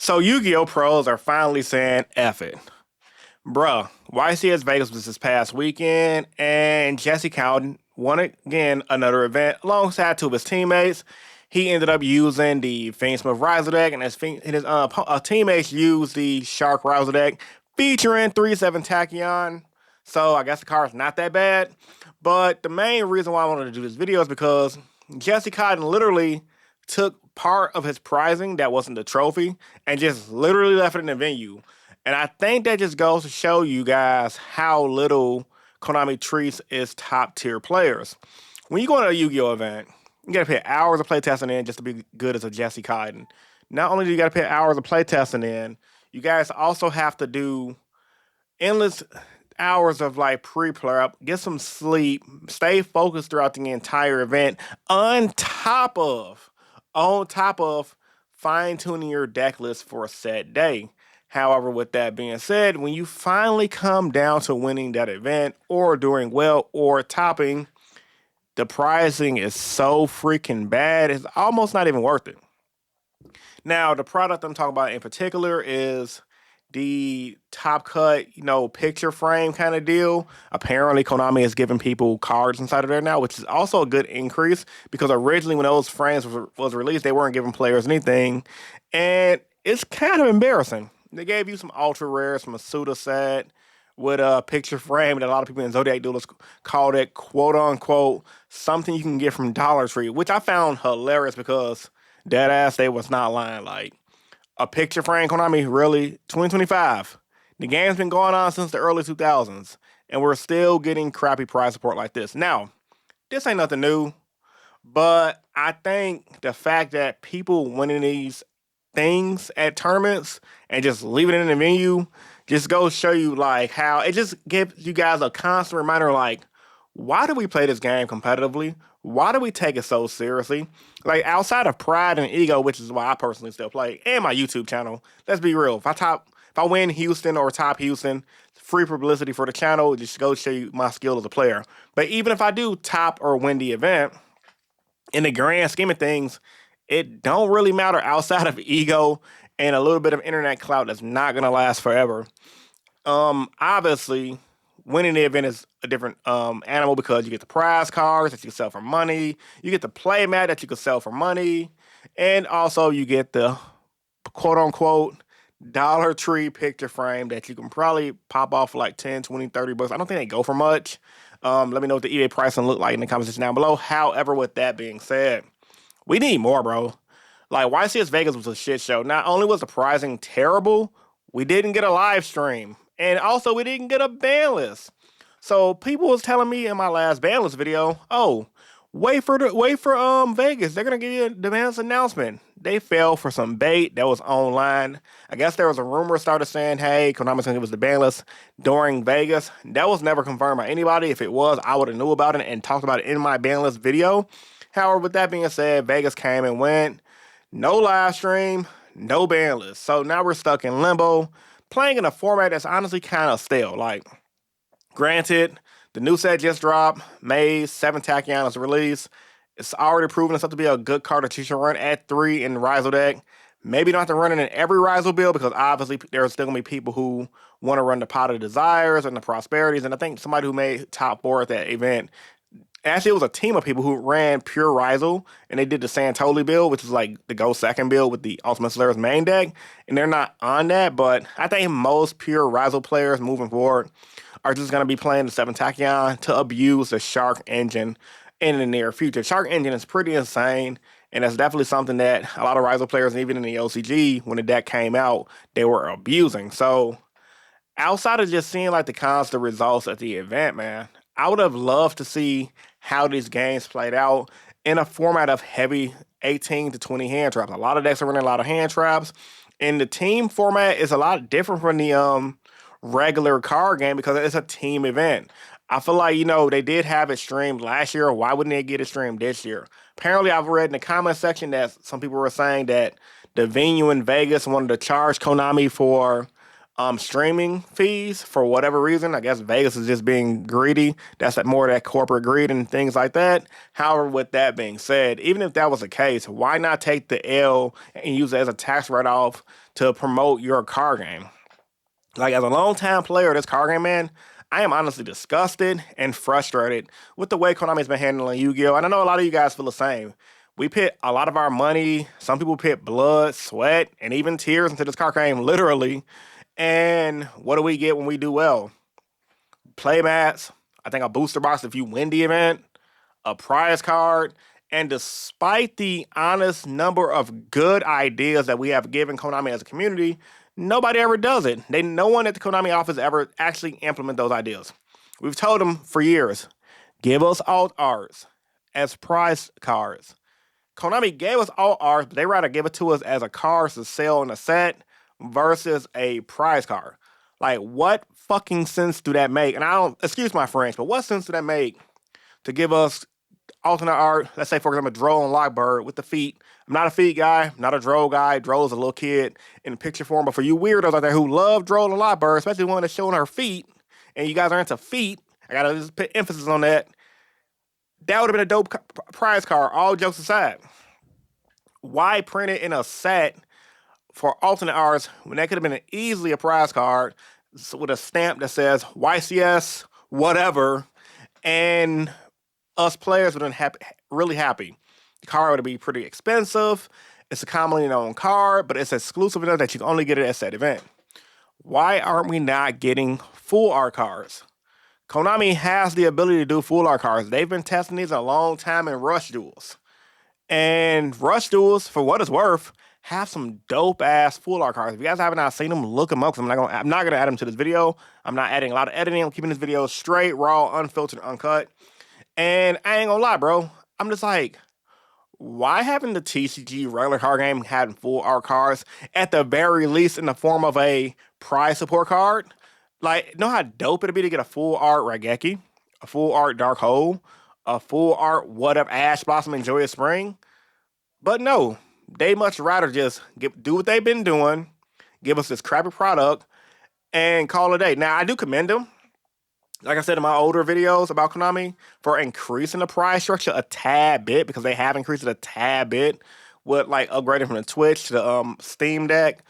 So Yu-Gi-Oh! Pros are finally saying F it. Bruh, YCS Vegas was this past weekend, and Jesse Cowden won again another event alongside two of his teammates. He ended up using the Fiend Smith Riser deck, and his teammates used the Shark Riser deck featuring 3/7 Tachyon. So I guess the card's not that bad. But the main reason why I wanted to do this video is because Jesse Cotton literally took part of his prizing that wasn't the trophy and just literally left it in the venue. And I think that just goes to show you guys how little Konami treats its top tier players. When you go to a Yu-Gi-Oh event, you gotta put hours of playtesting in just to be good as a Jesse Cotton. Not only do you gotta put hours of playtesting in, you guys also have to do endless hours of like pre-prep, get some sleep, stay focused throughout the entire event, on top of fine-tuning your deck list for a set day. However, with that being said, when you finally come down to winning that event or doing well or topping, the pricing is so freaking bad, it's almost not even worth it. Now, the product I'm talking about in particular is the top cut, picture frame kind of deal. Apparently, Konami is giving people cards inside of there now, which is also a good increase because originally when those frames was released, they weren't giving players anything. And it's kind of embarrassing. They gave you some ultra rares from a Suda set with a picture frame that a lot of people in Zodiac Duelists called it quote unquote something you can get from Dollar Tree, which I found hilarious because dead ass they was not lying. Like, a picture frame, Konami, really? 2025. The game's been going on since the early 2000s, and we're still getting crappy prize support like this. Now, this ain't nothing new, but I think the fact that people winning these things at tournaments and just leaving it in the venue just goes show you like how it just gives you guys a constant reminder like, why do we play this game competitively? Why do we take it so seriously? Like, outside of pride and ego, which is why I personally still play, and my YouTube channel, let's be real. If I win Houston or top Houston, free publicity for the channel, it just goes to show you my skill as a player. But even if I do top or win the event, in the grand scheme of things, it don't really matter outside of ego and a little bit of internet clout that's not gonna last forever. Obviously, winning the event is a different animal because you get the prize cards that you can sell for money, you get the play mat that you can sell for money, and also you get the quote unquote Dollar Tree picture frame that you can probably pop off for like 10, 20, 30 bucks. I don't think they go for much. Let me know what the eBay pricing look like in the comments section down below. However, with that being said, we need more, bro. Like, YCS Vegas was a shit show. Not only was the pricing terrible, we didn't get a live stream. And also, we didn't get a ban list. So people was telling me in my last ban list video, oh, wait for Vegas. They're gonna give you the ban list announcement. They fell for some bait that was online. I guess there was a rumor started saying, hey, Konami's gonna give us the ban list during Vegas. That was never confirmed by anybody. If it was, I would have knew about it and talked about it in my ban list video. However, with that being said, Vegas came and went. No live stream, no ban list. So now we're stuck in limbo, playing in a format that's honestly kind of stale. Like, granted, the new set just dropped. May 7 Tachyon is released. It's already proven itself to be a good card that you should run at 3 in the Rizel deck. Maybe not to run it in every Rizel build because obviously there's still going to be people who want to run the Pot of Desires and the Prosperities. And I think somebody who made top 4 at that event, actually, it was a team of people who ran pure Rizel, and they did the Santoli build, which is like the go second build with the Ultimate Slayer's main deck, and they're not on that, but I think most pure Rizel players moving forward are just going to be playing the 7 Tachyon to abuse the Shark engine in the near future. Shark engine is pretty insane, and that's definitely something that a lot of Rizel players, and even in the OCG, when the deck came out, they were abusing. So, outside of just seeing like the constant results at the event, man, I would have loved to see how these games played out in a format of heavy 18 to 20 hand traps. A lot of decks are running a lot of hand traps, and the team format is a lot different from the regular card game because it's a team event. I feel like, they did have it streamed last year. Why wouldn't they get it streamed this year? Apparently, I've read in the comment section that some people were saying that the venue in Vegas wanted to charge Konami for streaming fees for whatever reason. I guess Vegas is just being greedy. That's more of that corporate greed and things like that. However, with that being said, even if that was the case, why not take the L and use it as a tax write-off to promote your card game? Like, as a longtime player of this card game, man, I am honestly disgusted and frustrated with the way Konami's been handling Yu-Gi-Oh! And I know a lot of you guys feel the same. We put a lot of our money, some people put blood, sweat, and even tears into this card game, literally. And what do we get when we do well? Play mats, I think a booster box if you win the event, a prize card, and despite the honest number of good ideas that we have given Konami as a community, nobody ever does it. No one at the Konami office ever actually implement those ideas. We've told them for years, give us alt arts as prize cards. Konami gave us alt arts, but they rather give it to us as a card to sell in a set versus a prize card. Like, what fucking sense do that make? And I don't, excuse my French, but what sense do that make to give us alternate art? Let's say, for example, Droll and Lockbird with the feet. I'm not a feet guy, I'm not a Droll guy. Droll's a little kid in picture form, but for you weirdos out there who love Droll and Lockbird, especially the one that's showing her feet, and you guys are into feet, I gotta just put emphasis on that. That would have been a dope prize card, all jokes aside. Why print it in a set for alternate arts when that could have been easily a prize card with a stamp that says YCS, whatever, and us players would have been really happy. The card would be pretty expensive. It's a commonly known card, but it's exclusive enough that you can only get it at that event. Why aren't we not getting full art cards? Konami has the ability to do full art cards. They've been testing these a long time in Rush Duels. And Rush Duels, for what it's worth, have some dope ass full art cards. If you guys haven't not seen them, look them up. Because I'm not gonna add them to this video. I'm not adding a lot of editing. I'm keeping this video straight, raw, unfiltered, uncut. And I ain't gonna lie, bro. I'm just like, why haven't the TCG regular card game had full art cards at the very least in the form of a prize support card? Like, you know how dope it'd be to get a full art Raigeki, a full art Dark Hole, a full art What Up Ash Blossom and Joyous Spring? But no, they much rather just do what they've been doing, give us this crappy product, and call it a day. Now, I do commend them, like I said in my older videos about Konami, for increasing the price structure a tad bit, because they have increased it a tad bit with like upgrading from the Twitch to the Steam Deck,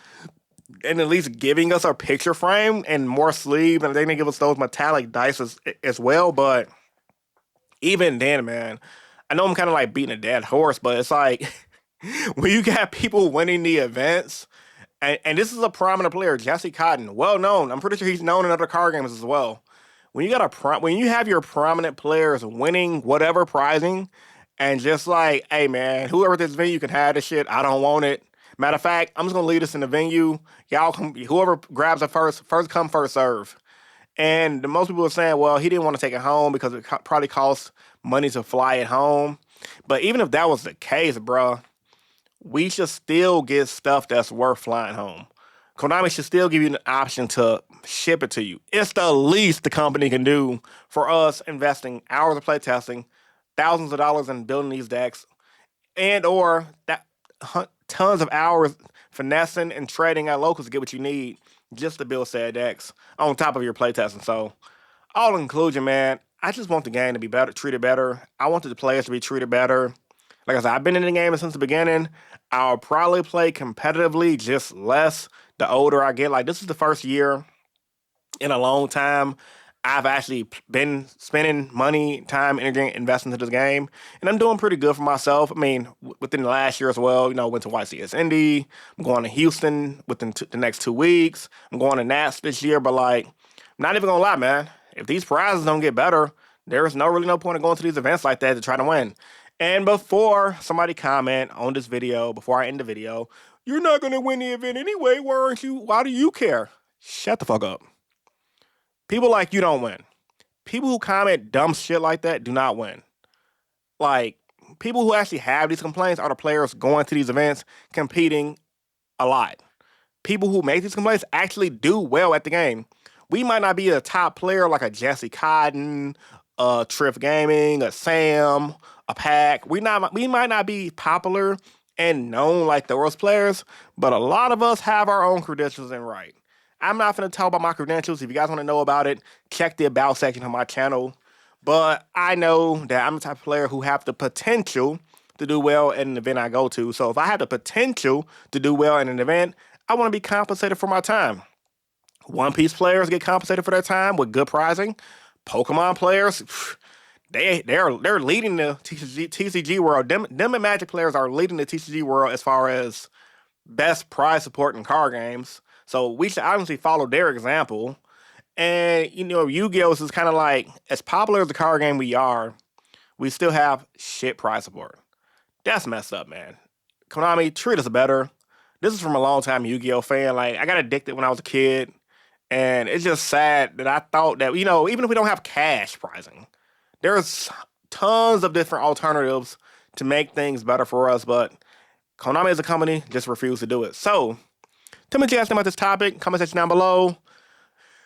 and at least giving us a picture frame and more sleeve, and they didn't give us those metallic dice as well. But even then, man, I know I'm kind of like beating a dead horse, but it's like when you got people winning the events, and this is a prominent player, Jesse Cotton, well known. I'm pretty sure he's known in other card games as well. When you have your prominent players winning whatever prizing, and just like, hey man, whoever this venue can have this shit, I don't want it. Matter of fact, I'm just gonna leave this in the venue. Y'all come, whoever grabs it first come, first serve. And the most people are saying, well, he didn't want to take it home because it probably costs money to fly it home. But even if that was the case, bro, we should still get stuff that's worth flying home. Konami should still give you an option to ship it to you. It's the least the company can do for us investing hours of playtesting, thousands of dollars in building these decks, and or that tons of hours finessing and trading at locals to get what you need just to build said decks on top of your playtesting. So, all in conclusion, man, I just want the game to be better, treated better. I want the players to be treated better. Like I said, I've been in the game since the beginning. I'll probably play competitively, just less the older I get. Like, this is the first year in a long time I've actually been spending money, time, energy, investing into this game, and I'm doing pretty good for myself. I mean, within the last year as well, went to YCS Indy. I'm going to Houston within the next 2 weeks. I'm going to Nats this year, but like, I'm not even gonna lie, man. If these prizes don't get better, there is really no point in going to these events like that to try to win. And before somebody comment on this video, before I end the video, you're not gonna win the event anyway. Why aren't you? Why do you care? Shut the fuck up. People like you don't win. People who comment dumb shit like that do not win. Like, people who actually have these complaints are the players going to these events, competing a lot. People who make these complaints actually do well at the game. We might not be a top player like a Jesse Cotton, a Triff Gaming, a Sam, a Pack. We might not be popular and known like those players, but a lot of us have our own credentials and right. I'm not going to talk about my credentials. If you guys want to know about it, check the about section of my channel. But I know that I'm the type of player who have the potential to do well in an event I go to. So if I have the potential to do well in an event, I want to be compensated for my time. One Piece players get compensated for their time with good prizing. Pokemon players, they're leading the TCG world. Them and Magic players are leading the TCG world as far as best prize support in card games. So we should obviously follow their example. And Yu-Gi-Oh! Is kind of like, as popular as the card game we are, we still have shit prize support. That's messed up, man. Konami, treat us better. This is from a long time Yu-Gi-Oh! Fan. Like, I got addicted when I was a kid. And it's just sad that I thought that, even if we don't have cash pricing, there's tons of different alternatives to make things better for us. But Konami as a company just refused to do it. So, tell me what you guys think about this topic. Comment section down below.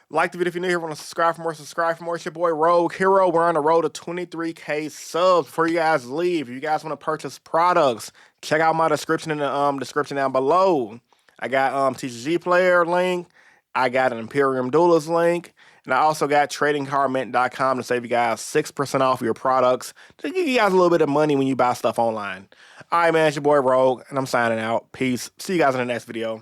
Like the video if you're new here. Want to subscribe for more, subscribe for more. It's your boy Rogue Hero. We're on the road to 23K subs. Before you guys leave, if you guys want to purchase products, check out my description in the description down below. I got TCG player link. I got an Imperium Duelist link. And I also got tradingcardmint.com to save you guys 6% off your products to give you guys a little bit of money when you buy stuff online. All right, man, it's your boy Rogue, and I'm signing out. Peace. See you guys in the next video.